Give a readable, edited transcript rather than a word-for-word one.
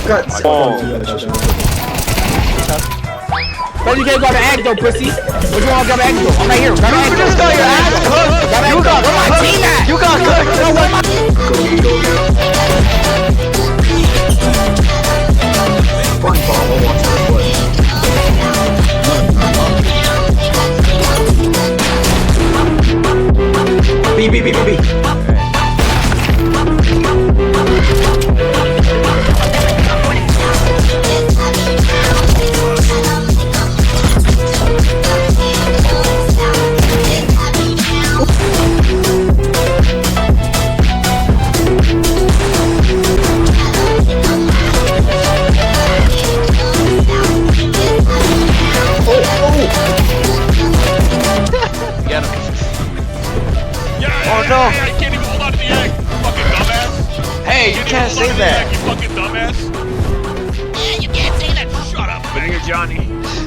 Oh. But you can't grab an egg though, pussy. What you want to grab an egg though? I'm right here. Grab an egg. You just got your ass cooked. You got cooked. You got cooked. No, where my B. Get him. Oh no. I can't even hold on to the egg. You fucking dumbass. Hey, you can't say Hold on to the that. egg, you fucking dumbass. Yeah, you can't say that. Shut up, man. Johnny.